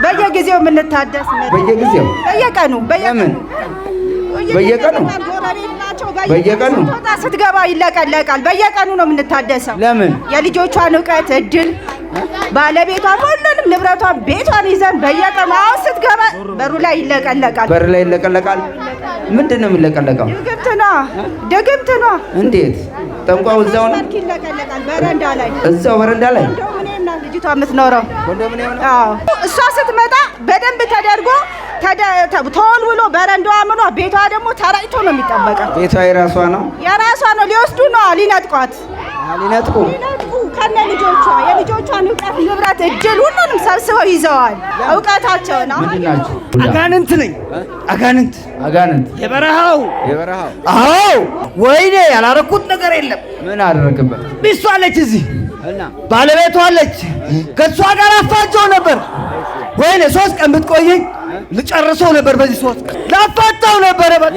በየጊዜው የምንታደስ በየጊዜው በየቀኑ ስትገባ ይለቀለቃል። በየቀኑ ነው የምንታደሰው። ለምን? የልጆቿን እውቀት እድል ባለቤቷን ሁሉንም ንብረቷን ቤቷን ይዘን በየቀኑ አሁን ስትገባ በሩ ላይ ይለቀለቃል። በር ላይ ይለቀለቃል። ምንድን ነው የሚለቀለቀው? ድግምት ነው። እንዴት? ጠንቋው እዛው ነው ይለቀለቃል። በረንዳ ላይ እዛው በረንዳ ላይ ልጅቷ የምትኖረው እሷ ስትመጣ በደንብ ተደርጎ ተወልውሎ በረንዳዋ ምኗ ቤቷ ደግሞ ተራጭቶ ነው የሚጠበቀው። ቤቷ የራሷ ነው ሊወስዱ ነው ሊነጥቋት ሊነጥቁ ከነ ልጆቿ የልጆቿን እውቀት ንብረት እድል ሁሉንም ሰብስበው ይዘዋል። እውቀታቸው ነው። ምንድናችሁ? አጋንንት ነኝ። አጋንንት የበረሃው አዎ። ወይኔ ያላረኩት ነገር የለም። ምን አደረክበት? ሚስቱ አለች እዚህ ባለቤቷ አለች። ከሷ ጋር አፋቸው ነበር። ወይኔ 3 ቀን ብትቆየኝ ልጨርሰው ነበር። በዚህ 3 ቀን ላፋታው ነበር። በቃ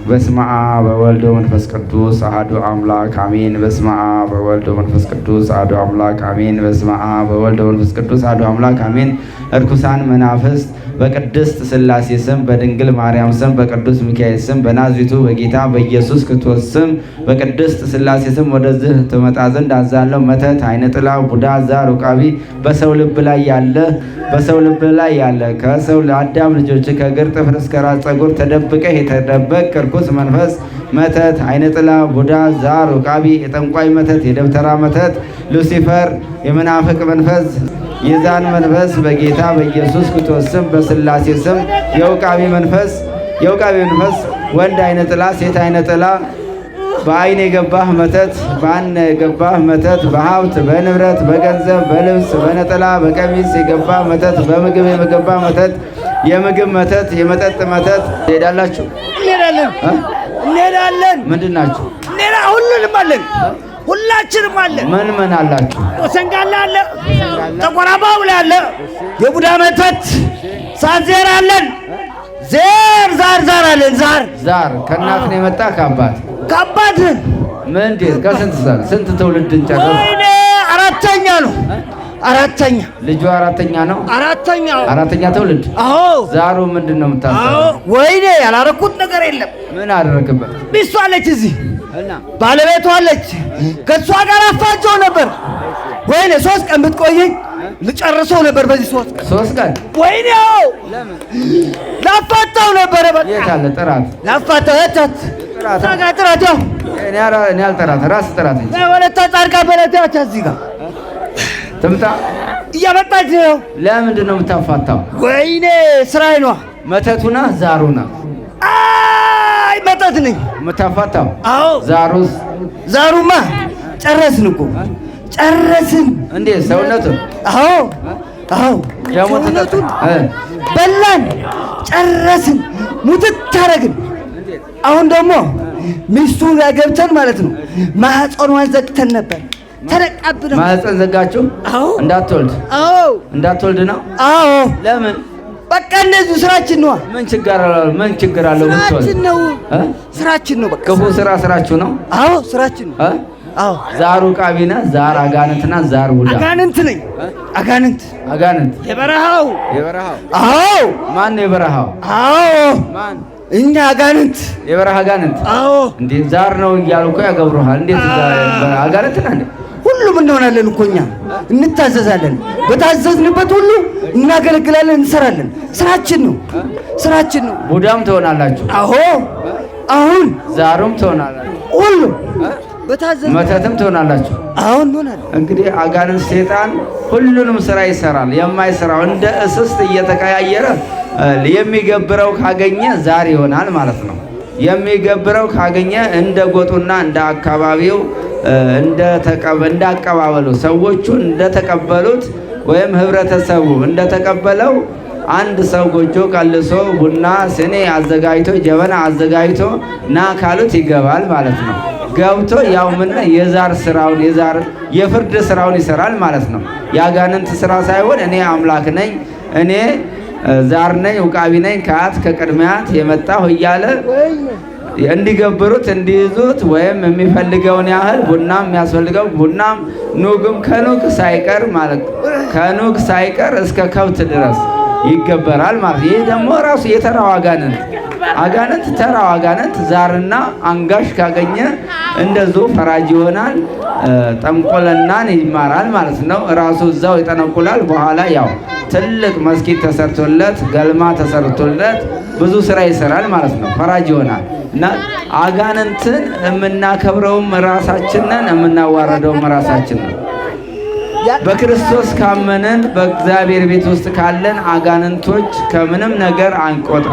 በስመ አብ ወወልድ ወመንፈስ ቅዱስ አሐዱ አምላክ አሜን። በስመ አብ ወወልድ ወመንፈስ ቅዱስ አሐዱ አምላክ አሜን። በስመ አብ ወወልድ ወመንፈስ ቅዱስ አሐዱ አምላክ አሜን። እርኩሳን መናፍስት በቅድስት ሥላሴ ስም በድንግል ማርያም ስም በቅዱስ ሚካኤል ስም በናዝሬቱ በጌታ በኢየሱስ ክርስቶስ ስም በቅድስት ሥላሴ ስም ወደዚህ ትመጣ ዘንድ አዛለሁ። መተት፣ አይነ ጥላ፣ ቡዳ፣ ዛር፣ ውቃቢ በሰው ልብ ላይ ያለ ከሰው ለአዳም ልጆች ከእግር ጥፍር እስከ ራስ ፀጉር ተደብቀህ የተደበቅ ርኩስ መንፈስ መተት፣ አይነ ጥላ፣ ቡዳ፣ ዛር፣ ውቃቢ፣ የጠንቋይ መተት፣ የደብተራ መተት፣ ሉሲፈር፣ የመናፍቅ መንፈስ፣ የዛን መንፈስ በጌታ በኢየሱስ ክርስቶስ ስም በሥላሴ ስም የውቃቢ መንፈስ ወንድ አይነ ጥላ፣ ሴት አይነ ጥላ፣ በአይን የገባህ መተት፣ በአን የገባህ መተት፣ በሀብት በንብረት በገንዘብ በልብስ በነጠላ በቀሚስ የገባ መተት፣ በምግብ የገባ መተት፣ የምግብ መተት፣ የመጠጥ መተት። ትሄዳላችሁ? እንሄዳለን። ምንድን ናችሁ? ሁሉንም አለን። ሁላችንም አለን። ምን አላችሁ? ሰንጋላ አለ፣ ተቆራባው ላይ አለ፣ የቡዳ መተት ሳንዜር አለን። ዛር አለን። ዛር ከእናት ነው የመጣ ከአባት ምንድን ስንት ትውልድን ጨረሰ? ወይኔ አራተኛ ነው። ልጁ አራተኛ ነው። አራተኛ ትውልድ። አዎ። ዛሩ ምንድን ነው የምታስበው? ወይኔ ያላረኩት ነገር የለም። ምን አደረክበት? ሚስቱ አለች እዚህ ባለቤቷ አለች። ከሷ ጋር አፋቸው ነበር። ወይኔ 3 ቀን ብትቆየኝ ልጨርሰው ነበር። በዚህ 3 ቀን ወይኔ ላፋታው ነበር። በቃ የት አለ ጥራት? ላፋታው የታት ጥራት እኔ አልጠራት ራስ ጥራት እንጂ ወለታ ጻድቃ በለታች እዚህ ጋር ትምጣ እያመጣች ነው። ለምንድን ነው የምታፋታው? ወይኔ ስራዬ ነው። መተቱና ዛሩና መተት ነኝ የምታፋታው። አዎ። ዛሩማ ጨረስን እኮ ጨረስን። እንዴ ሰውነቱ? አዎ። ሰውነቱን በላን ጨረስን፣ ሙትት ታረግን። አሁን ደግሞ ሚስቱ ጋር ገብተን ማለት ነው ማህፀኗን ዘግተን ነበር። ተነቃብን። ማህፀን ዘጋችሁ? አዎ። እንዳትወልድ ነው? አዎ። ለምን? በቃ እንደዚህ ስራችን ነው። ምን ችግር አለው? ስራችን ነው። በቃ ክፉ ስራችሁ ነው? አዎ ስራችን ነው። አዎ። ዛሩ ቃቢና ዛር አጋንንትና ዛር ቡዳ። አጋንንት ነኝ። አጋንንት የበረሃው አዎ። ማን ነው የበረሃው? አዎ ማን? እኛ አጋንንት፣ የበረሃ አጋንንት። አዎ። እንዴ ዛር ነው እያሉ እኮ ያገብሩሃል። እንዴት አጋንንት ነህ? ሁሉም እንሆናለን እኮ እኛ እንታዘዛለን። በታዘዝንበት ሁሉ እናገለግላለን፣ እንሰራለን። ስራችን ነው። ቡዳም ትሆናላችሁ? አዎ። አሁን ዛሩም ትሆናላችሁ? ሁሉ መተትም ትሆናላችሁ? አሁን እንሆናለን። እንግዲህ አጋንንት ሰይጣን ሁሉንም ስራ ይሰራል። የማይሰራው እንደ እስስት እየተቀያየረ የሚገብረው ካገኘ ዛር ይሆናል ማለት ነው። የሚገብረው ካገኘ እንደ ጎጡና እንደ አካባቢው እንደ አቀባበሉ ሰዎቹ እንደተቀበሉት ወይም ህብረተሰቡ እንደተቀበለው አንድ ሰው ጎጆ ቀልሶ ቡና ስኒ አዘጋጅቶ ጀበና አዘጋጅቶ ና ካሉት ይገባል ማለት ነው። ገብቶ ያው ምን የዛር ስራውን የፍርድ ስራውን ይሰራል ማለት ነው። የአጋንንት ስራ ሳይሆን እኔ አምላክ ነኝ፣ እኔ ዛር ነኝ፣ ውቃቢ ነኝ፣ ከአት ከቅድሚያት የመጣሁ እያለ እንዲገብሩት እንዲይዙት ወይም የሚፈልገውን ያህል ቡናም የሚያስፈልገው ቡናም ኑግም ከኑግ ሳይቀር ማለት ከኑግ ሳይቀር እስከ ከብት ድረስ ይገበራል ማለት። ይህ ደግሞ ራሱ የተራው አጋንንት ተራው አጋንንት ዛርና አንጋሽ ካገኘ እንደዚሁ ፈራጅ ይሆናል። ጠንቆለናን ይማራል ማለት ነው። ራሱ እዛው ይጠነቁላል። በኋላ ያው ትልቅ መስጊድ ተሰርቶለት ገልማ ተሰርቶለት ብዙ ስራ ይሰራል ማለት ነው። ፈራጅ ይሆናል እና አጋንንትን የምናከብረውም ራሳችንን የምናዋረደውም ራሳችንን በክርስቶስ ካመንን በእግዚአብሔር ቤት ውስጥ ካለን አጋንንቶች ከምንም ነገር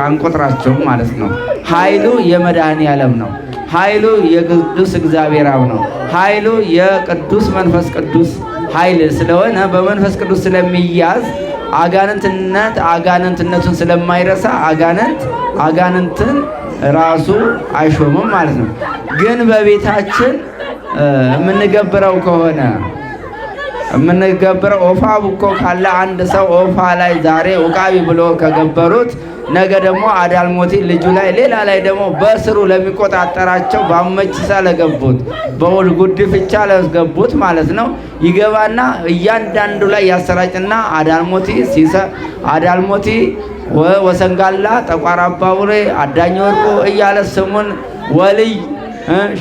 አንቆጥራቸውም ማለት ነው። ኃይሉ የመድኃኔዓለም ነው። ኃይሉ የቅዱስ እግዚአብሔር አብ ነው። ኃይሉ የቅዱስ መንፈስ ቅዱስ ኃይል ስለሆነ በመንፈስ ቅዱስ ስለሚያዝ አጋንንትነቱን ስለማይረሳ አጋንንትን ራሱ አይሾምም ማለት ነው። ግን በቤታችን የምንገብረው ከሆነ ኦፋ ቡኮ ካለ አንድ ሰው ኦፋ ላይ ዛሬ ውቃቢ ብሎ ከገበሩት ነገ ደግሞ አዳልሞቲ ልጁ ላይ ሌላ ላይ ደግሞ በስሩ ለሚቆጣጠራቸው ባመችሳ ለገቡት በወል ጉድፍቻ ለገቡት ማለት ነው ይገባና እያንዳንዱ ላይ ያሰራጭና አዳልሞቲ ወሰንጋላ ጠቋር አባውሬ አዳኝ ወርቆ እያለ ስሙን ወልይ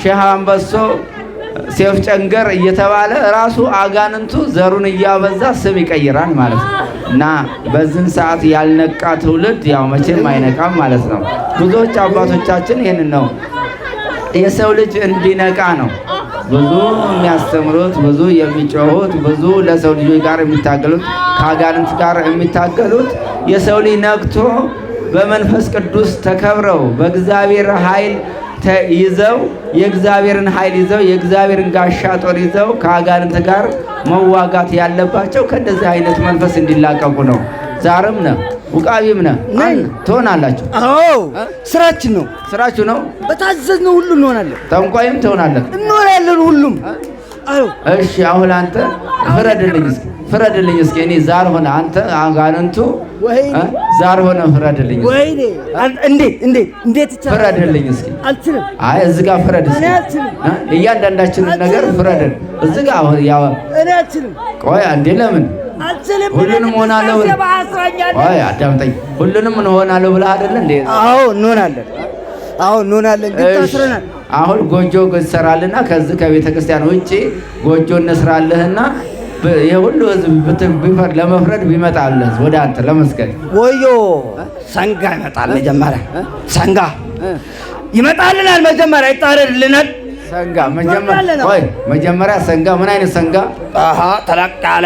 ሼህ አንበሶ ሴፍ ጨንገር እየተባለ ራሱ አጋንንቱ ዘሩን እያበዛ ስም ይቀይራል ማለት ነው። እና በዚህን ሰዓት ያልነቃ ትውልድ ያው መቼም አይነቃም ማለት ነው። ብዙዎች አባቶቻችን ይህን ነው የሰው ልጅ እንዲነቃ ነው ብዙ የሚያስተምሩት፣ ብዙ የሚጮሁት፣ ብዙ ለሰው ልጆች ጋር የሚታገሉት፣ ከአጋንንት ጋር የሚታገሉት የሰው ልጅ ነቅቶ በመንፈስ ቅዱስ ተከብረው በእግዚአብሔር ኃይል ይዘው የእግዚአብሔርን ኃይል ይዘው የእግዚአብሔርን ጋሻ ጦር ይዘው ከአጋንንት ጋር መዋጋት ያለባቸው ከእንደዚህ አይነት መንፈስ እንዲላቀቁ ነው። ዛርም ነው ውቃቢም ነው ትሆናላችሁ። አዎ ስራችሁ ነው። በታዘዝነው ሁሉ እንሆናለን። ጠንቋይም እንሆናለን ሁሉም። እሺ አሁን አንተ ፍረድልኝ እስኪ እኔ ዛር ሆነ አንተ አጋንንቱ ዛር ሆነ ፍረድልኝ። ወይኔ እንዴት ፍረድልኝ እስኪ። አልችልም። አይ እዚህ ጋር ፍረድ እስኪ። እያንዳንዳችንን ነገር ፍረድን እዚህ ጋር ያው እኔ አልችልም። ቆይ አንዴ ለምን አልችልም? ሁሉንም ሆናለሁ። ቆይ አዳምጠኝ። ሁሉንም እንሆናለሁ ብለህ አይደል እንዴ? አዎ እንሆናለን። ግን ታስረናል። አሁን ጎጆ እንሰራልና ከዚህ ከቤተ ክርስቲያን ውጪ ጎጆ እንስራለህና የሁሉ ህዝብ ለመፍረድ ቢመጣልህ ወደ አንተ ለመስገድ ወዮ ሰንጋ ይመጣል። ሰንጋ ይመጣልናል። መጀመሪያ ይታረድልናል። መጀመሪያ ሰንጋ ምን አይነት ሰንጋ? ተለቅ ያለ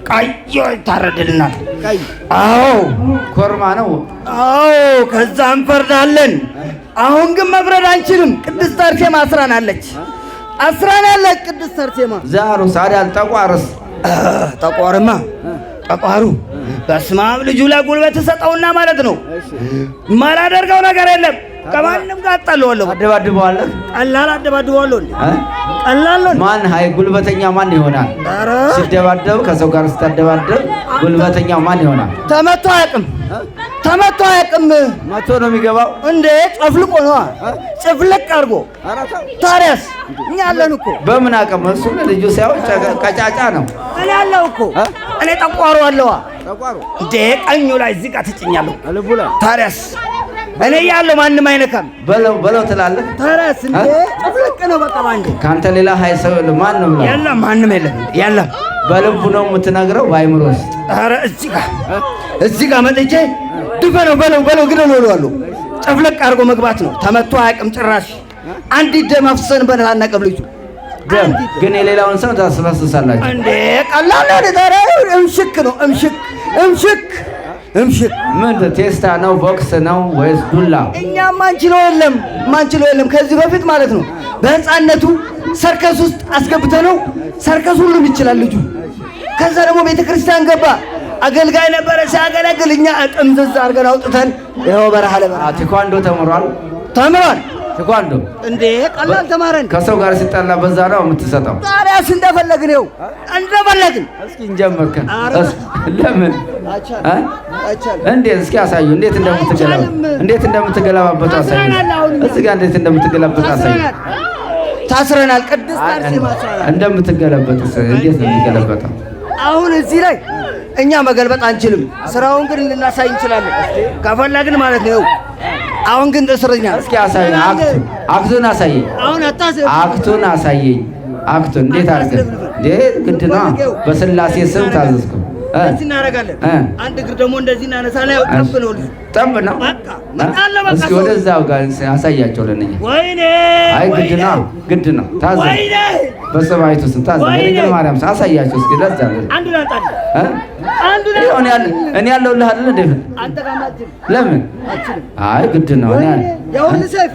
ቀይ ይታረድልናል። አዎ ኮርማ ነው። አዎ ከዛ እንፈርዳለን። አሁን ግን መፍረድ አንችልም። ቅድስት አርሴማ አስራናለች። ቅድስት አርሴማ ዛሩስ አዳል ጠቋሩ በስመ አብ ልጁ ላይ ጉልበት ሰጠውና ማለት ነው። ማላደርገው ነገር የለም። ከማንም ጋር አጣለዋለሁ። አደባድበዋለሁ። ቀላል ማን ጉልበተኛ ማን ይሆናል? ሲደባደብ ከሰው ጋር ስታደባደብ ጉልበተኛው ማን ይሆናል? ተመቶ አያውቅም። መቶ ነው የሚገባው እንዴ? ጨፍልቆ ነው ጨፍልቅ አድርጎ። ታዲያስ እኛ አለን እኮ። በምን አቅም? እሱ ልጁ ሳይሆን ቀጫጫ ነው። እኔ አለው እኮ እኔ ጠቋሩ አለዋ እንዴ? ቀኙ ላይ እዚህ ጋር ትጭኛለሁ። ታዲያስ እኔ ያለው ማንም አይነካም። በለው ትላለህ። ታዲያስ እንዴ ጨፍልቅ ነው በቃ። ባንዴ ካንተ ሌላ ሀይ ሰው ማን ነው ብላ የለም፣ ማንም የለም። በልቡ ነው የምትነግረው በአይምሮ ውስጥ። ኧረ እዚህ ጋር መጥቼ ድፈነው በለው ግደለው እለዋለሁ። ጨፍለቅ አድርጎ መግባት ነው። ተመቶ አያውቅም ጭራሽ። አንዲት ደም አፍሰን በላናቀም ልጁ ደም ግን የሌላውን ሰው ታስፈስሳላችሁ እንዴ? ቀላል ነው። ታዲያ እምሽክ ነው እምሽክ ምን ቴስታ ነው? ቦክስ ነው ወይስ ዱላ? እኛም ማንችለው የለም። ከዚህ በፊት ማለት ነው በህፃነቱ ሰርከስ ውስጥ አስገብተነው ሰርከስ ሁሉም ይችላል ልጁ። ከዛ ደግሞ ቤተክርስቲያን ገባ። አገልጋይ ነበረ ሲያገለግል። እኛ ጥምዝዝ አድርገን አውጥተን ይኸው በረሃ ለበረሃ ቴኳንዶ ተምሯል። ቴኳንዶ እንዴ ቀላል ተማረን። ከሰው ጋር ሲጣላ በዛ ነው የምትሰጠው። ታዲያስ እንደፈለግን ነው እንደፈለግን። እስኪ እንጀምርከ ለምን እንዴት እስኪ አሳዩ። እንዴት እንደምትገለባበጡ አሳዩ። እዚህ ጋር እንዴት እንደምትገለባበጡ አሳዩ። ታስረናል። ቅድስት አርሴማ እንደምትገለበጡ እንዴት ነው የሚገለበጠው? አሁን እዚህ ላይ እኛ መገልበጥ አንችልም። ስራውን ግን ልናሳይ እንችላለን ከፈለግን ማለት ነው። አሁን ግን እስረኛ እስኪ አሳየኝ። አክቱን አሳየኝ። አሁን አክቱን አሳየኝ። አክቱን እንዴት አድርገህ ግድ ነው። በስላሴ ስም ታዘዝኩ። እንደዚህ እናደርጋለን። አንድ እግር ደግሞ እንደዚህ እናነሳለን። ያው ጠብ ነው ልጅ ጠብ ነው። እስኪ ወደዛው ጋር አሳያቸው ለነኛ። ወይኔ አይ ግድ ነው ታዘዝ። ወይኔ በሰማይቱ ስም ታዘዝ። ለድንግል ማርያም አሳያቸው እስኪ ለዛ አንዱ ላንጣል እኔ ያለሁልህ አይደል እንዴ? አንተ ጋር ማጥል ለምን? አይ ግድ ነው። ያው ልሰፍ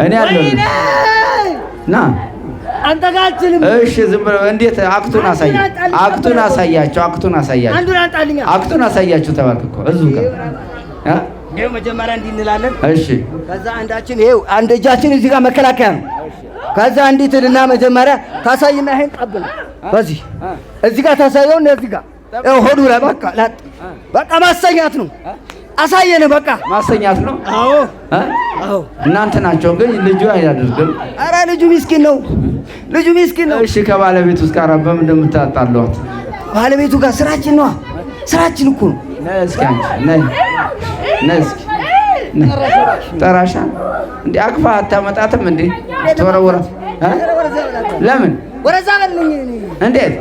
እኔ ያለሁልህ ና አንተ ጋር አልችልም። እሺ ዝም ብለው እንዴት አክቱን አሳያቸው። አክቱን አሳያቸው ተባልክ እኮ እዚሁ ጋር ይኸው መጀመሪያ እንዲህ እንላለን። እሺ ከዛ አንድ እጃችን እዚህ ጋር መከላከያ ነው። ከዛ እንዲህ ትልና መጀመሪያ ታሳይና ይሄን ቀብል በዚህ እዚህ ጋር ታሳየው ነው። እዚህ ጋር ሆዱ ላይ በቃ ማሰኛት ነው። አሳየን በቃ ማሰኛት ነው። አዎ እናንተ ናቸው ግን ልጁ አያደርግም። ኧረ ልጁ ምስኪን ነው። እሺ ከባለቤቱ ጋር በምን እንደምታጣሏት? ባለቤቱ ጋር ስራችን እኮ ነው። እስኪ አንቺ ነይ እስኪ ጠራሻ እንዴ አቅፋ አታመጣትም እንዴ? ተወረወራት ለምን? ወረዛ በልኝ እንዴት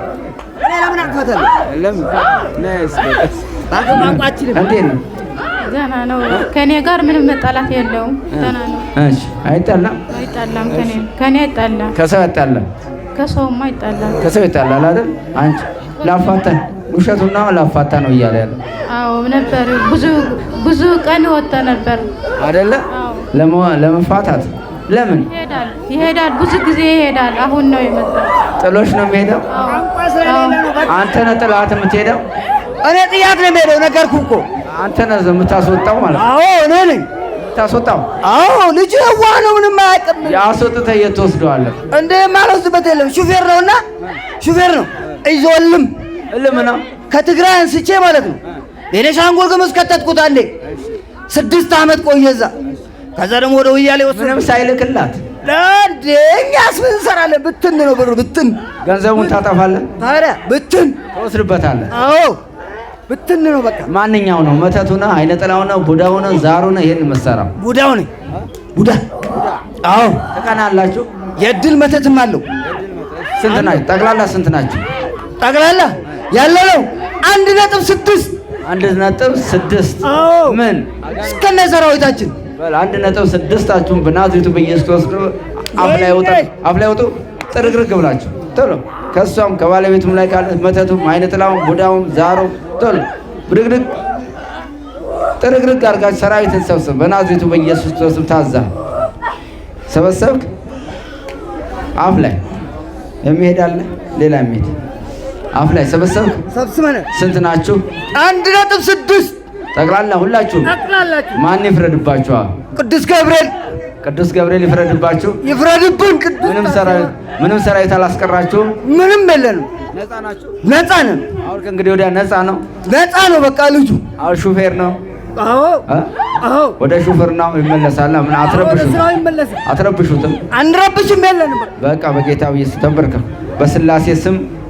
ለምን አቅፋታለሁ? ለምን ነይ እስኪ እንዴት ነው? ደህና ነው። ከኔ ጋር ምንም መጣላት የለውም። ደህና ነው። እሺ አይጣላም። ከኔ አይጣላም። ከሰው አይጣላም። ከሰውማ አይጣላም። ከሰው ይጣላል አይደል? አንቺ ላፋታን ውሸቱና ላፋታ ነው እያለ ያለው። አዎ ነበር። ብዙ ቀን ወጣ ነበር አይደለ? ለመፋታት ለምን ይሄዳል? ብዙ ጊዜ ይሄዳል። አሁን ነው የመጣው። ጥሎሽ ነው የሚሄደው? አንተ ነህ ጥላት የምትሄደው? እኔ ጥያት ነው የምሄደው። ነገርኩህ እኮ አንተ ነህ የምታስወጣው ማለት ነው። አዎ እኔ ነኝ የምታስወጣው። አዎ ልጅ የዋህ ነው፣ ምንም አያውቅም። ያስወጥተህ የት ትወስደዋለህ? እንደ የማልወስድበት የለም። ሹፌር ነው እልም ነው። ከትግራይ አንስቼ ማለት ነው ቤኒሻንጉል ጉሙዝ ከተትኩት አንዴ 6 ዓመት ቆየ እዛ። ከዛ ደግሞ ወደ ወያሌ ወሰደ። ምንም ሳይልክላት እኛስ ምን እንሰራለን? ብትን ነው ብሩ ብትን። ገንዘቡን ታጠፋለህ። ታዲያ ብትን ትወስድበታለህ። አዎ ብትን ነው በቃ። ማንኛው ነው? መተቱ ነው? አይነ ጥላው ነው? ቡዳው ነው? ዛሩ ነው? ይሄን መሰራው ቡዳው ነኝ። ቡዳ አዎ። ተቀናላችሁ? የድል መተትም አለው። ስንት ናችሁ? ጠቅላላ ስንት ናችሁ? ጠቅላላ ያለው 1.6 1.6 ምን እስከነ ሰራዊታችን 1.6ታችሁን በናዝሬቱ በኢየሱስ ክርስቶስ አፍ ላይ ወጡ ጥርግርግ ብላችሁ ቶሎ ከሷም ከባለቤቱም ላይ ካለ መተቱም አይነ ጥላውም ቡዳውም ዛሩም ቶሎ ብርግርግ ጥርግርግ አድርጋችሁ ሰራዊትን ሰብስብ። በናዝሬቱ በኢየሱስ ክርስቶስ ታዛ ሰበሰብክ። አፍ ላይ የሚሄዳለ ሌላ የሚሄድ አፍ ላይ ሰበሰብክ። ሰብስበን ስንት ናችሁ? 1.6 ጠቅላላ ሁላችሁ። ማን ይፍረድባችኋል? ቅዱስ ገብርኤል ይፍረድባችሁ። ይፍረድብን። ምንም ሰራዊት አላስቀራችሁም። ምንም የለንም። ነፃ ናችሁ። ነፃ ነን። አሁን ከእንግዲህ ወዲያ ነፃ ነው። በቃ ልጁ አሁን ሹፌር ነው። አዎ ወደ ሹፌርናው ይመለሳል። ምን አትረብሹትም? አንረብሽም። የለንም። በቃ በጌታ ኢየሱስ ተንበርከክ።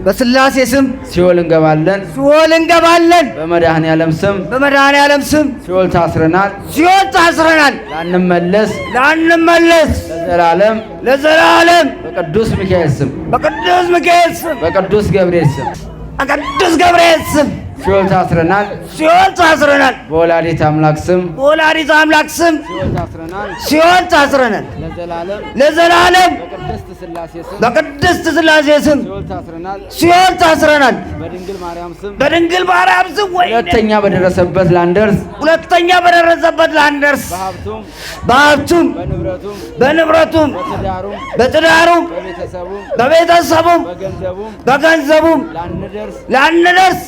በስላሴ ስም ሲኦል እንገባለን። በመድኃኔዓለም ስም ሲኦል ታስረናል። ላንመለስ ለዘላለም በቅዱስ ሚካኤል ስም በቅዱስ ገብርኤል ስም ሲኦል ታስረናል። በወላዲተ አምላክ ስም ሲኦል ታስረናል። ለዘላለም በቅድስት ሥላሴ ስም ሲኦል ታስረናል። በድንግል ማርያም ስም ሁለተኛ በደረሰበት ላንደርስ በሀብቱም በንብረቱም በትዳሩም በቤተሰቡም በገንዘቡም ላንደርስ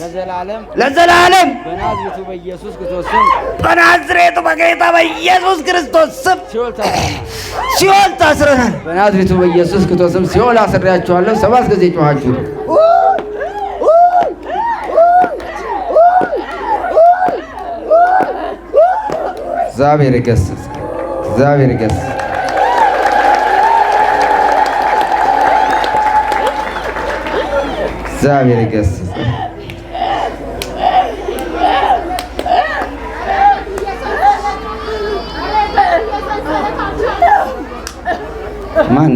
ለዘላለም በናዝሬቱ በኢየሱስ ክርስቶስ ስም በናዝሬቱ በጌታ በኢየሱስ ክርስቶስ ስም ሲኦል ታስረናል። በናዝሬቱ በኢየሱስ ክርስቶስ ስም ሲኦል አስሬያችኋለሁ። 7 ጊዜ ጮኻችሁ እግዚአብሔር ይገስጽ፣ እግዚአብሔር ይገስጽ። እግዚአብሔር ይገስጽ። ማን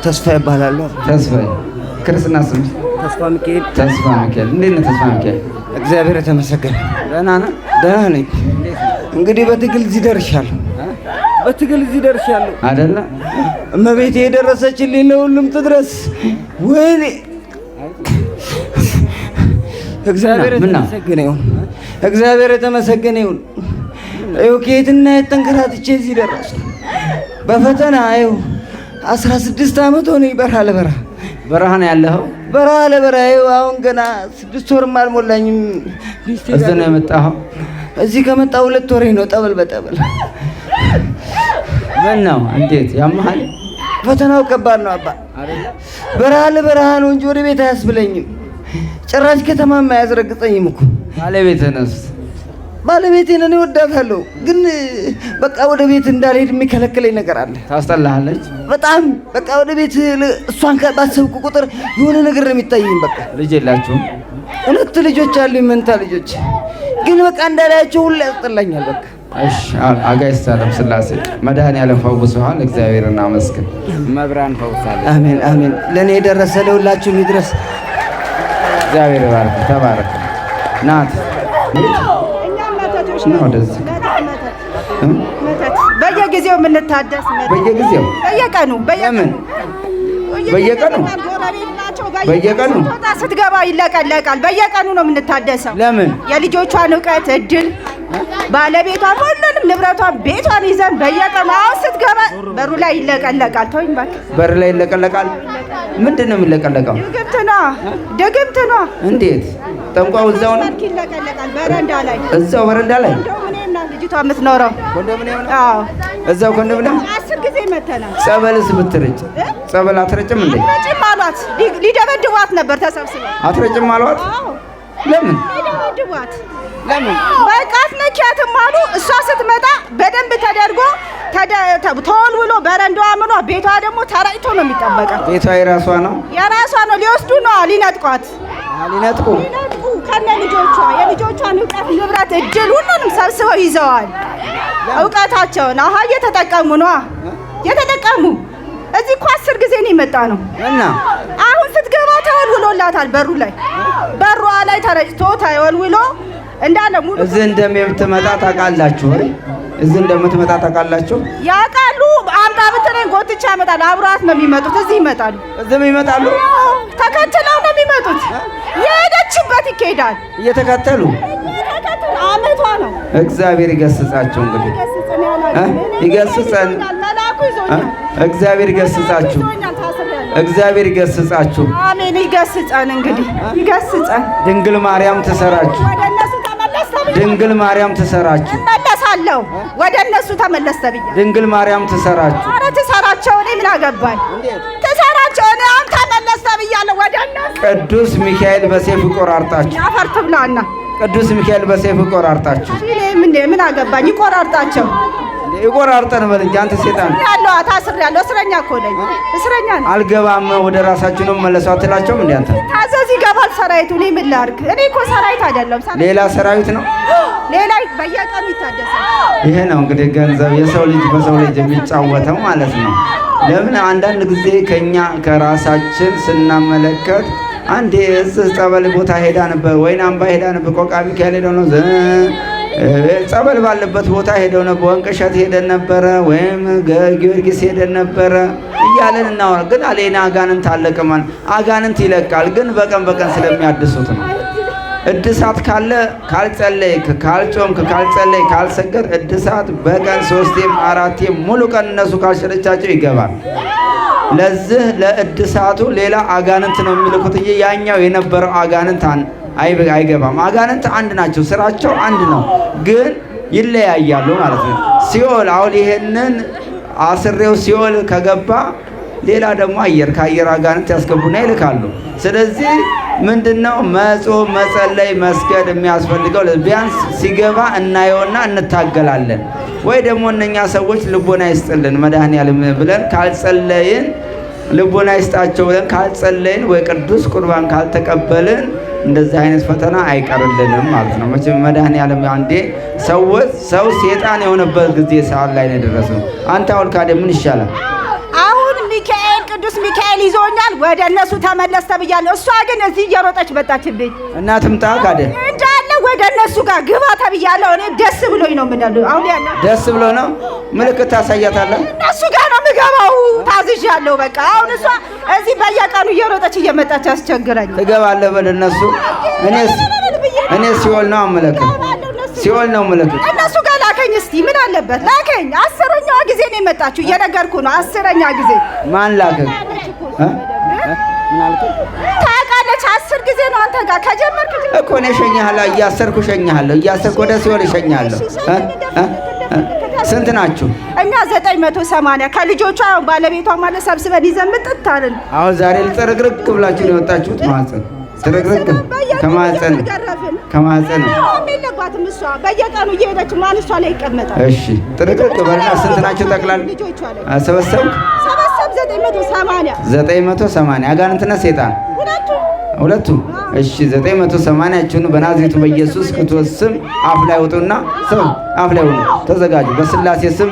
ተስፋ ይባላል። ተስፋ ክርስትና ስም ተስፋ ሚካኤል። ተስፋ ሚካኤል። እንዴት ነህ ተስፋ ሚካኤል? እግዚአብሔር የተመሰገነ። ደህና ነህ? ደህና ነኝ። እንግዲህ በትግል እዚህ ደርሻለሁ። በትግል እዚህ ደርሻለሁ አይደለ? እመቤቴ የደረሰችልኝ ለሁሉም ትድረስ። ወይኔ እግዚአብሔር የተመሰገነ ይሁን። እግዚአብሔር የተመሰገነ ይሁን። ይኸው ከየትና የት ተንከራትቼ እዚህ ደረስኩ። በፈተና ይኸው 16 ዓመት ሆነኝ። በረሃ ለበረሃ በረሃ ነው ያለኸው? በረሃ ለበረሃ ይኸው አሁን ገና 6 ወርም አልሞላኝም። እዚህ ነው የመጣኸው? እዚህ ከመጣሁ 2 ወሬ ነው። ጠበል በጠበል ምን ነው? እንዴት ያመሃል? ፈተናው ከባድ ነው አባ። በረሃ ለበረሃ ነው እንጂ ወደ ቤት አያስብለኝም። ጭራሽ ከተማም አያስረግጠኝም እኮ። ባለቤትህንስ? ባለቤቴን እኔ እወዳታለሁ፣ ግን በቃ ወደ ቤት እንዳልሄድ የሚከለክለኝ ነገር አለ። ታስጠላሃለች በጣም በቃ ወደ ቤት እሷን ባሰብኩ ቁጥር የሆነ ነገር ነው የሚታየኝ። በቃ ልጅ የላችሁም? 2 ልጆች አሉኝ፣ መንታ ልጆች። ግን በቃ እንዳላያቸው ሁሉ ያስጠላኛል። በቃ እሺ፣ አጋዕዝተ ዓለም ሥላሴ መድኃኔዓለም ፈውሶሃል። እግዚአብሔርን አመስግን። መብራን ፈውሳለች። አሜን አሜን። ለእኔ የደረሰ ለሁላችሁም ይድረስ። እግዚአብሔር ይባርክ። ተባረክ። ናት ነው ወደዚህ በየጊዜው የምንታደስ በየጊዜው በየቀኑ በየቀኑ በየቀኑ ስትገባ ይለቀለቃል። በየቀኑ ነው የምንታደሰው። ለምን? የልጆቿን እውቀት እድል ባለቤቷን ሁሉንም ንብረቷን ቤቷን ይዘን በየቀኑ አሁን ስትገባ በሩ ላይ ይለቀለቃል። ተወኝ እባክህ። በር ላይ ይለቀለቃል። ምንድን ነው የሚለቀለቀው? ድግምት ነው። እንዴት? ጠንቋው እዛው ነው ይለቀለቃል። በረንዳ ላይ እዛው በረንዳ ላይ ኮንዶሚኒየም ነው ልጅቷ የምትኖረው። ኮንዶሚኒየም ነው? አዎ እዛው ኮንዶሚኒየም 10 ጊዜ መተናል። ጸበልስ ብትረጭ ጸበል አትረጭም እንዴ? አትረጭም አሏት። ሊደበድቧት ነበር ተሰብስበው። አትረጭም አሏት። ለምን? ሊደበድቧት ለምን? በቃ አትነኪያትም አሉ። እሷ ስትመጣ በደንብ ተደርጎ ተወልውሎ በረንዳዋ ምኗ ቤቷ ደግሞ ተራጭቶ ነው የሚጠበቀው። ቤቷ የራሷ ነው። ሊወስዱ ነው ሊነጥቋት። ሊነጥቁ ከነ ልጆቿ የልጆቿን እውቀት ንብረት እድል ሁሉንም ሰብስበው ይዘዋል። እውቀታቸውን እየተጠቀሙ ነው የተጠቀሙ። እዚህ እኮ 10 ጊዜ ነው የመጣ ነው እና አሁን ስትገባ ተወልውሎላታል። በሯ ላይ ተረጭቶ ተወልውሎ እንዳለ ሙሉ እዚህ እንደምትመጣ ታውቃላችሁ ወይ? እዚህ እንደምትመጣ ታውቃላችሁ? ያውቃሉ። አምጣ ብትለኝ ጎትቼ ያመጣል። አብሯት ነው የሚመጡት። እዚህ ይመጣሉ። እዚህም ይመጣሉ። ተከትለው ነው የሚመጡት። የሄደችበት ይካሄዳል። እየተከተሉ አመቷ ነው። እግዚአብሔር ይገስጻችሁ። እንግዲህ ይገስጸን። እግዚአብሔር ይገስጻችሁ። እግዚአብሔር ይገስጻችሁ። አሜን። ይገስጸን። እንግዲህ ይገስጸን። ድንግል ማርያም ትሰራችሁ። ድንግል ማርያም ትሰራችሁ። እመለሳለሁ። ወደ እነሱ ተመለስ ተብያለሁ። ድንግል ማርያም ትሰራችሁ። ኧረ ትሰራቸው። እኔ ምን አገባኝ? ትሰራቸው። እኔ አሁን ተመለስ ተብያለሁ ወደ እነሱ። ቅዱስ ሚካኤል በሰይፍ ቆራርጣችሁ። አፈር ትብላና ቅዱስ ሚካኤል በሰይፍ ቆራርጣችሁ። እኔ ምን አገባኝ? ይቆራርጣቸው። ይቆራርጠን በል እንጂ አንተ ሴጣን። ያለው ታስሬያለሁ። እስረኛ እኮ ነኝ። እስረኛ ነኝ። አልገባም ወደ ራሳችሁ ነው መለሱ አትላቸውም እንዴ? አንተ ታዘዝ ይገባል ሰራዊቱ። እኔ ምን ላድርግ? እኔ እኮ ሰራዊት አይደለም። ሌላ ሰራዊት ነው። ሌላ በየቀኑ ይታደሳል። ይሄ ነው እንግዲህ ገንዘብ የሰው ልጅ በሰው ልጅ የሚጫወተው ማለት ነው። ለምን አንዳንድ ጊዜ ከራሳችን ስናመለከት አንዴ እዚህ ጸበል ቦታ ሄዳ ነበር፣ ወይን አምባ ሄዳ ነበር፣ ቆቃ ሚካኤል ሄደው ነው ጸበል ባለበት ቦታ ሄደው ነበር፣ ወንቅሸት ሄደን ነበረ፣ ወይም ጊዮርጊስ ሄደን ነበረ እያለን እናወራ። ግን አሌና አጋንንት አለቀማል። አጋንንት ይለቃል፣ ግን በቀን ስለሚያድሱት ነው። እድሳት ካለ ካልጸለይክ፣ ካልጾምክ፣ ካልጸለይክ፣ ካልሰገድ እድሳት በቀን 3ቴም 4ቴም ሙሉ ቀን እነሱ ካልሸረቻቸው ይገባል። ለዚህ ለእድሳቱ ሌላ አጋንንት ነው የሚልኩት እንጂ ያኛው የነበረው አጋንንት አይገባም። አጋንንት አንድ ናቸው፣ ስራቸው አንድ ነው፣ ግን ይለያያሉ ማለት ነው። ሲኦል አሁን ይሄንን አስሬው ሲኦል ከገባ ሌላ ደግሞ ከአየር አጋንንት ያስገቡና ይልካሉ። ስለዚህ ምንድነው መጾም፣ መጸለይ፣ መስገድ የሚያስፈልገው? ቢያንስ ሲገባ እናየውና እንታገላለን። ወይ ደግሞ እነኛ ሰዎች ልቦና ይስጥልን መድኃኔዓለም ብለን ካልጸለይን፣ ልቦና ይስጣቸው ብለን ካልጸለይን፣ ወይ ቅዱስ ቁርባን ካልተቀበልን እንደዚህ አይነት ፈተና አይቀርልንም ማለት ነው። መቼም መድኃኔዓለም አንዴ ሰው ሴጣን የሆነበት ጊዜ ሰዓት ላይ ነው የደረሰው። አንተ አሁን ካደ ምን ይሻላል? አሁን ሚካኤል ቅዱስ ሚካኤል ይዞኛል፣ ወደ እነሱ ተመለስ ተብያለሁ። እሷ ግን እዚህ እየሮጠች መጣችብኝ እና ትምጣ ካደ እንዳለ ወደ እነሱ ጋር ግባ ተብያለሁ። እኔ ደስ ብሎኝ ነው የምንለው። አሁን ያለ ደስ ብሎ ነው ምልክት ታሳያታለህ። እነሱ ጋር ነው የምገባው፣ ታዝዣለሁ። በቃ አሁን እሷ እዚህ በየቀኑ እየሮጠች እየመጣች አስቸግረኝ። ትገባለህ በል እነሱ እኔ ሲኦል ነው አመለክት ሲኦል ነው ምልክት እነሱ ጋር ላከኝ። እስቲ ምን አለበት ላከኝ። 10ኛዋ ጊዜ ነው የመጣችው፣ እየነገርኩ ነው። 10ኛ ጊዜ ማን ላከኝ? ምን አልከኝ? ታውቃለች። 10 ጊዜ ነው አንተ ጋር ከጀመርክ እኮ እኔ እሸኝሃለሁ፣ እያሰርኩ ወደ ሲኦል እሸኝሃለሁ። ስንት ናችሁ? እኛ 980 ከልጆቿ ባለቤቷ ማለት ሰብስበን ይዘን ምጥት አለን። አሁን ዛሬ ልጥርግርግ ብላችሁ ነው የወጣችሁት። ማህፀን ትርግርግ ከማህፀን የለባትም እሷ በየቀኑ እየሄደች ማን እሷ ላይ ይቀመጣል። እሺ ጥርግርግ በልና ስንት ናችሁ ጠቅላላ? ሰበሰብ 980 አጋንንትና ሴጣን ሁለቱ። እሺ 980ችሁን በናዝሬቱ በኢየሱስ ክርስቶስ ስም አፍ ላይ ውጡና አፍ ላይ ሁኑ። ተዘጋጁ። በስላሴ ስም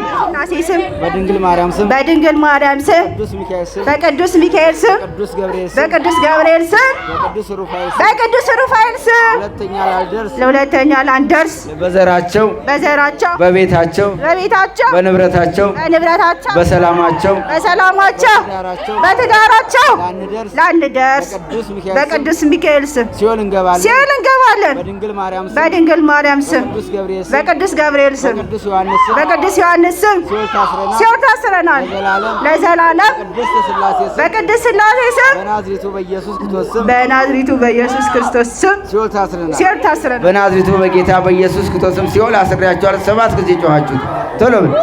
በድንግል ማርያም ስም በቅዱስ ሚካኤል ስም በቅዱስ ገብርኤል ስም በቅዱስ ሩፋኤል ስም ለሁለተኛ ላንደርስ በዘራቸው በቤታቸው በንብረታቸው በሰላማቸው በትዳራቸው ላንደርስ በቅዱስ ሚካኤል ስም ሲኦል እንገባለን። በድንግል ማርያም ስም በቅዱስ ገብርኤል ስም በቅዱስ ዮሐንስ ስም ሲኦል ታስረናል ለዘላለም። በቅድስት ሥላሴ ስም በናዝሬቱ በኢየሱስ ክርስቶስ ስም ሲኦል ታስረናል። በናዝሬቱ በጌታ በኢየሱስ ክርስቶስ ስም ሲኦል አስሬያችኋለሁ። 7 ጊዜ ጮኻችሁት። ቶሎ በል።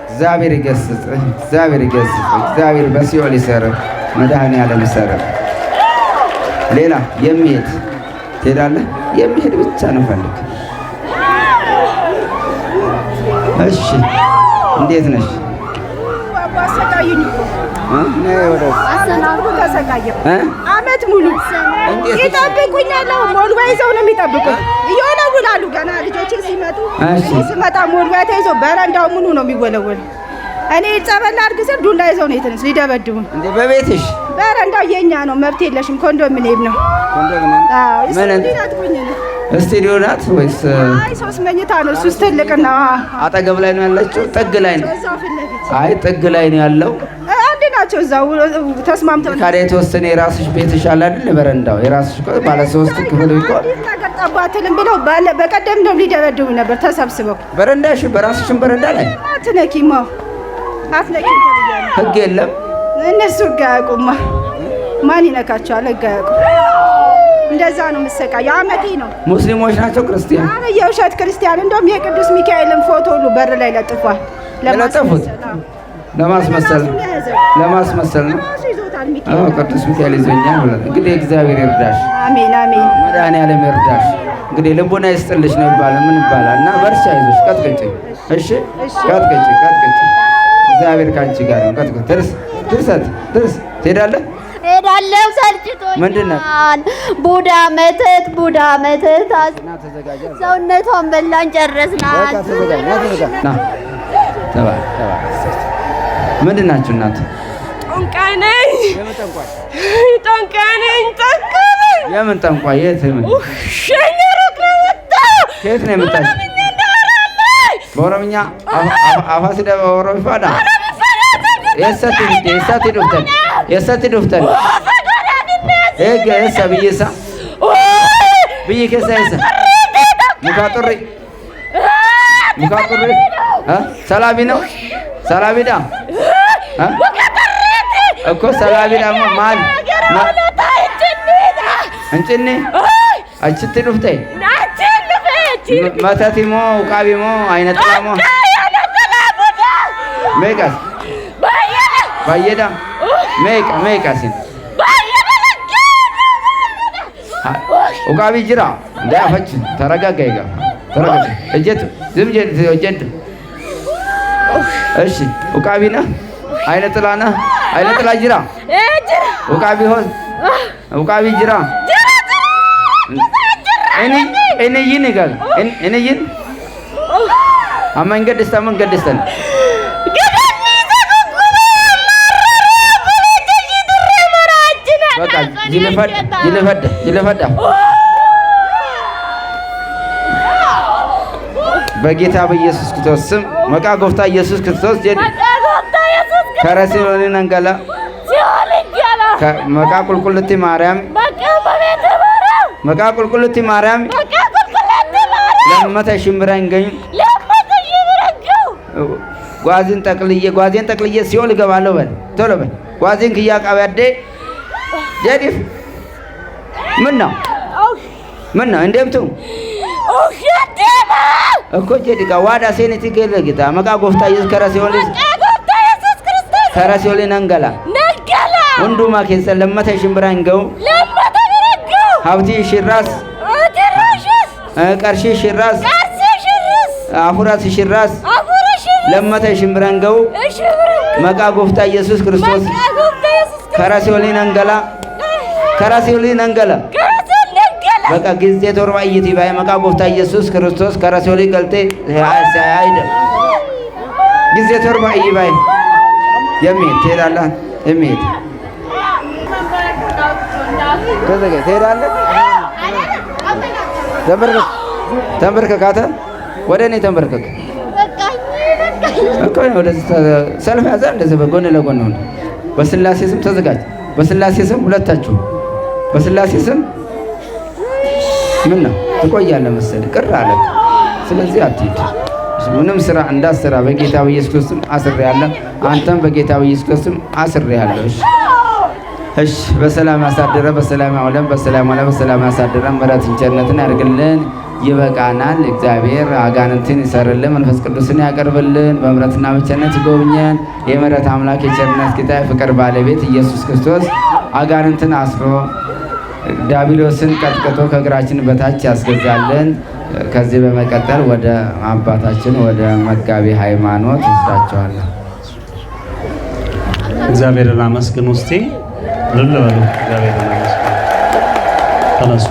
እግዚአብሔር ይገስጽ፣ እግዚአብሔር በሲኦል ይሰር፣ መድኃኔዓለም ይሰር። ሌላ የሚሄድ ትሄዳለህ? የሚሄድ ብቻ ነው ፈልግ። እሺ እንዴት ነሽ? አመት ሙሉ ይጠብቁኛል። ሞልባ ይዘው ነው የሚጠብቁኝ። ይወለውላሉ ገና ልጆቼ ሲመጡ ስመጣ ሞልባ ተይዞ በረንዳው ሙሉ ነው የሚወለወል። እኔ ጸበል አድርግ ስል ዱላ ይዘው ነው የተነሱ ሊደበድቡን። እንዴ በቤትሽ? በረንዳው የኛ ነው፣ መብት የለሽም። ኮንዶሚኒየም ነው። አዎ ስቱዲዮ ናት ወይስ? አይ 3 መኝታ ነው። እሱ ትልቅ ነው። አጠገብ ላይ ነው ያለችው? ጥግ ላይ ነው? አይ ጥግ ላይ ነው ያለው። አንድ ናቸው። እዛው ተስማምተው ታዲያ የተወሰነ የራስሽ ቤትሽ አለ አይደል? በረንዳው የራስሽ ባለ 3 ክፍል ይቆል ነገር ጠባትልም ብለው በቀደም ነው ሊደበድቡ ነበር ተሰብስበው። በረንዳሽ በራስሽም በረንዳ ላይ አትነኪማ አትነኪም ተብያለሁ። ህግ የለም እነሱ ህግ አያውቁማ። ማን ይነካቸዋል? ህግ አያውቁም። እንደዛ ነው የምሰቃየው። አመቴ ነው። ሙስሊሞች ናቸው ክርስቲያን? አረ የውሸት ክርስቲያን። እንደውም የቅዱስ ሚካኤልን ፎቶ ሁሉ በር ላይ ለጥፏል። ለማስመሰል ነው። አዎ ቅዱስ ሚካኤል ይዞኛል ብለን እንግዲህ እግዚአብሔር ይርዳሽ። አሜን አሜን። መድኃኔዓለም ይርዳሽ። እንግዲህ ልቦና ይስጥልሽ ነው ይባላል። ምን ይባላል? እና በርቻ ይዞሽ ቀጥቅጭ። እሺ ቀጥቅጭ። እግዚአብሔር ካንቺ ጋር ነው። ቀጥቅጭ። ድርስ ትሄዳለህ? ሄዳለሁ። ሰልችቶኛል። ምንድን ነው? ቡዳ መተት ሰውነቷን በላን ጨረስናት። ምንድን ናችሁ እናት? ጠንቋይ ነኝ። የምን ጠንቋይ? የት ምን? ከየት ነው የመጣሽ? በኦሮምኛ አፋሲዳ በኦሮሚፋዳ የሰቲ ዱፍተን ኤገ ኤሳ ብዬሳ ብዬ ኬሳ ኤሳ ሙካ ጡሪ ሰላቢ ነው ሰላቢዳ እኮ ሰላቢዳ ማል እንጭኔ አችት ዱፍቴ መተቲሞ ቃቢሞ አይነጥላሞ ሜቃስ ባየዳ ሜቃሲን ኡቃቢ ጅራ እንዳያፈች ተረጋጋ ይጋ ተረጋጋ እጀት ዝም እጀት እሺ ኡቃቢና አይነጥላና አይነጥላ ጅራ ኡቃቢ ሆን ኡቃቢ ጅራ እኔ ይን ይጋል እኔ ይን አማን ገደስተን በቃ ይለፈዳ በጌታ በኢየሱስ ክርስቶስ ስም መቃ ጎፍታ ኢየሱስ ክርስቶስ ጀዲ ከረሲሎኒ ነንገላ መቃ ቁልቁልቲ ማርያም መቃ ቁልቁልቲ ማርያም ለመተ ሽምራን ገኝ ጓዝን ጠቅልዬ ሲኦል እገባለሁ በል ቶሎ በል ጓዝን ክያቃበደ ጀዲፍ ምን ነው እንደምቱ እኮ ጀዲካ ዋዳ ሴንቲ ገለግታ መቃ ጎፍታ ኢየሱስ ከረሲኦል ነንገላ ወንዱማ ከሰ ለመተ ሽምራን ገው ሀብቲ ሽራስ ቀርሺ ሽራስ አፉራስ ሽራስ ለመተ ሽምራን ገው መቃ ጎፍታ ኢየሱስ ክርስቶስ ከረሲኦል ነንገላ በቃ ጊዜ ቶርባ ይቲ ባይ መቃ ጎፍታ ኢየሱስ ክርስቶስ ከረሲኦል ገልጤ አይደ ጊዜ ቶርባ ይባይ የሚት ትሄዳለህ የሚት ትሄዳለህ ተንበርከካተ ወደ እኔ ተንበርከክ እኮ ወደዚህ ሰልፍ ያዘ እንደዚህ በጎን ለጎን ነው በስላሴ ስም ተዘጋጅ በስላሴ ስም ሁለታችሁ በስላሴ ስም ምን ነው ትቆያለህ መሰለህ ቅር አለ ስለዚህ አትሂድ ምንም ስራ እንዳትሰራ በጌታ በኢየሱስ ክርስቶስ አስሬያለሁ አንተም በጌታ በኢየሱስ ክርስቶስ አስሬያለሁ እሺ በሰላም ያሳደረ በሰላም ያውለን በሰላም ዋለ በሰላም ያሳደረ ምሕረት ቸርነትን ያድርግልን ይበቃናል እግዚአብሔር አጋንንትን ይሰርልን መንፈስ ቅዱስን ያቀርብልን በምሕረትና በቸርነት ይጎብኘን የምሕረት አምላክ የቸርነት ጌታ ፍቅር ባለቤት ኢየሱስ ክርስቶስ አጋንንትን አስሮ ዲያብሎስን ቀጥቅጦ ከእግራችን በታች ያስገዛልን ከዚህ በመቀጠል ወደ አባታችን ወደ መጋቢ ሃይማኖት ወስዳቸዋለሁ እግዚአብሔርን አመስግኑ እስቲ ለለበሉ እግዚአብሔርን አመስግኑ ተነሱ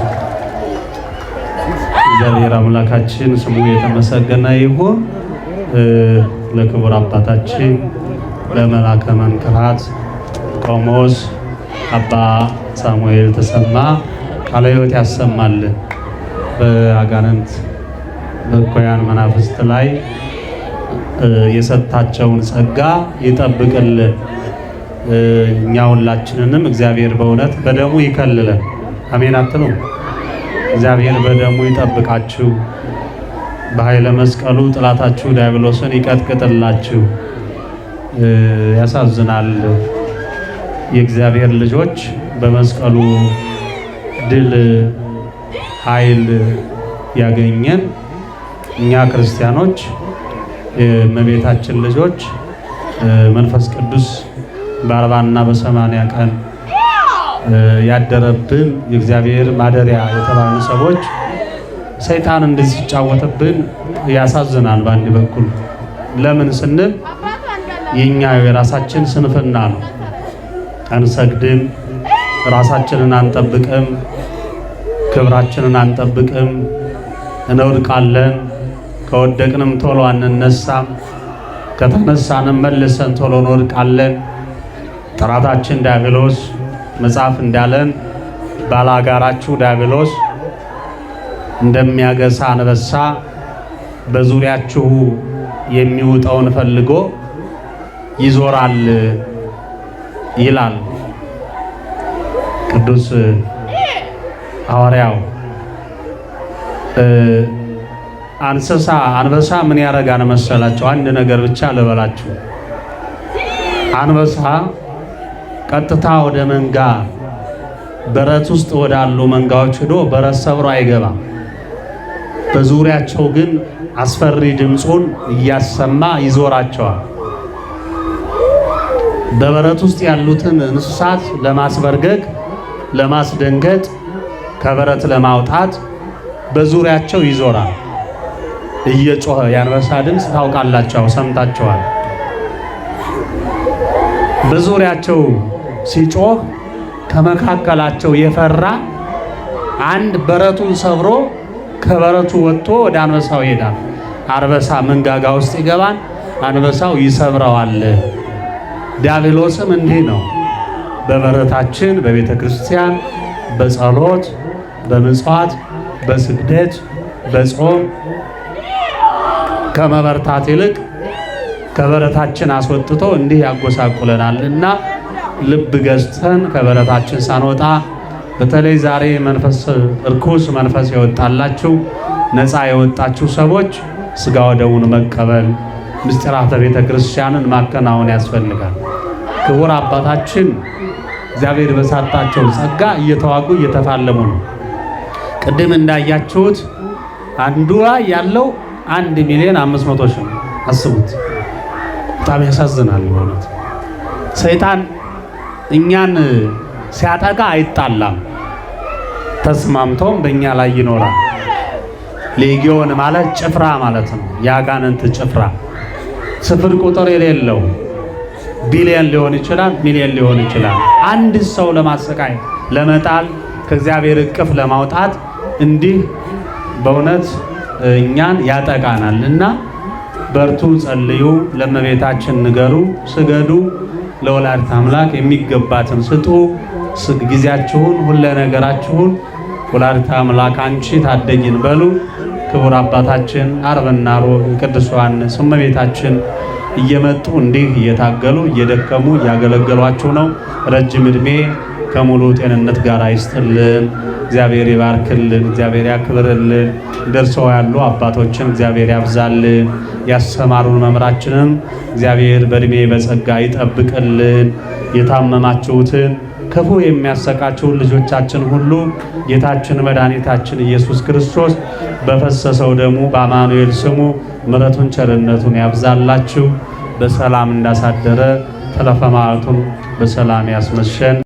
እግዚአብሔር አምላካችን ስሙ የተመሰገነ ይሁን ለክቡር አባታችን ለመላከ መንክራት ቆሞስ አባ ሳሙኤል ተሰማ ቃለ ሕይወት ያሰማልን በአጋንንት በኮያን መናፍስት ላይ የሰጣቸውን ጸጋ ይጠብቅልን እኛ ሁላችንንም እግዚአብሔር በእውነት በደሙ ይከልለን አሜን አትሉ እግዚአብሔር በደሙ ይጠብቃችሁ በኃይለ መስቀሉ ጥላታችሁ ዲያብሎስን ይቀጥቅጥላችሁ ያሳዝናል የእግዚአብሔር ልጆች በመስቀሉ ድል ኃይል ያገኘን እኛ ክርስቲያኖች የእመቤታችን ልጆች መንፈስ ቅዱስ በ40 እና በ80 ቀን ያደረብን የእግዚአብሔር ማደሪያ የተባሉ ሰዎች ሰይጣን እንደዚህ ሲጫወተብን ያሳዝናል በአንድ በኩል ለምን ስንል የኛ የራሳችን ስንፍና ነው አንሰግድም ራሳችንን አንጠብቅም ክብራችንን አንጠብቅም እንወድቃለን ከወደቅንም ቶሎ አንነሳም ከተነሳንም መልሰን ቶሎ እንወድቃለን ጠላታችን ዲያብሎስ መጽሐፍ እንዳለን ባላጋራችሁ ዲያብሎስ እንደሚያገሳ አንበሳ በዙሪያችሁ የሚውጠውን ፈልጎ ይዞራል ይላል ቅዱስ ሐዋርያው አንበሳ ምን ያደርጋል መሰላችሁ? አንድ ነገር ብቻ ልበላችሁ። አንበሳ ቀጥታ ወደ መንጋ በረት ውስጥ ወዳሉ መንጋዎች ሄዶ በረት ሰብሮ አይገባም። በዙሪያቸው ግን አስፈሪ ድምፁን እያሰማ ይዞራቸዋል። በበረት ውስጥ ያሉትን እንስሳት ለማስበርገግ፣ ለማስደንገጥ፣ ከበረት ለማውጣት በዙሪያቸው ይዞራል። እየጮኸ የአንበሳ ድምፅ ታውቃላችሁ፣ ሰምታችኋል። በዙሪያቸው ሲጮህ ከመካከላቸው የፈራ አንድ በረቱን ሰብሮ ከበረቱ ወጥቶ ወደ አንበሳው ይሄዳል። አንበሳ መንጋጋ ውስጥ ይገባል፣ አንበሳው ይሰብረዋል። ዲያብሎስም እንዲህ ነው። በበረታችን በቤተ ክርስቲያን በጸሎት በምጽዋት በስግደት በጾም ከመበርታት ይልቅ ከበረታችን አስወጥቶ እንዲህ ያጎሳቁለናልና ልብ ገዝተን ከበረታችን ሳንወጣ በተለይ ዛሬ መንፈስ እርኩስ መንፈስ የወጣላችሁ ነፃ የወጣችሁ ሰዎች ስጋ ወደሙን መቀበል ምስጢራተ ቤተ ክርስቲያንን ማከናወን ያስፈልጋል። ክቡር አባታችን እግዚአብሔር በሰጣቸው ጸጋ እየተዋጉ እየተፋለሙ ነው። ቅድም እንዳያችሁት አንዱ ላይ ያለው 1,500,000 አስቡት። በጣም ያሳዝናል ማለት ሰይጣን እኛን ሲያጠቃ አይጣላም፣ ተስማምቶም በእኛ ላይ ይኖራል። ሌጊዮን ማለት ጭፍራ ማለት ነው። የአጋንንት ጭፍራ ስፍር ቁጥር የሌለው ቢሊየን ሊሆን ይችላል፣ ሚሊየን ሊሆን ይችላል። አንድ ሰው ለማሰቃይ ለመጣል ከእግዚአብሔር እቅፍ ለማውጣት እንዲህ በእውነት እኛን ያጠቃናል እና በርቱ፣ ጸልዩ፣ ለእመቤታችን ንገሩ፣ ስገዱ፣ ለወላዲተ አምላክ የሚገባትን ስጡ። ጊዜያችሁን ሁለ ነገራችሁን ወላዲተ አምላክ አንቺ ታደጊን በሉ። ክቡር አባታችን ዓርብና ሮብ ቅዱስ ዮሐንስ እመቤታችን እየመጡ እንዲህ እየታገሉ እየደከሙ እያገለገሏችሁ ነው። ረጅም ዕድሜ ከሙሉ ጤንነት ጋር ይስጥልን። እግዚአብሔር ይባርክልን፣ እግዚአብሔር ያክብርልን። ደርሰው ያሉ አባቶችን እግዚአብሔር ያብዛልን። ያስተማሩን መምህራችንም እግዚአብሔር በዕድሜ በጸጋ ይጠብቅልን። የታመማችሁትን ክፉ የሚያሰቃችሁን ልጆቻችን ሁሉ ጌታችን መድኃኒታችን ኢየሱስ ክርስቶስ በፈሰሰው ደሙ በአማኑኤል ስሙ ምሕረቱን ቸርነቱን ያብዛላችሁ። በሰላም እንዳሳደረ ተረፈ ማለቱን በሰላም ያስመሸን።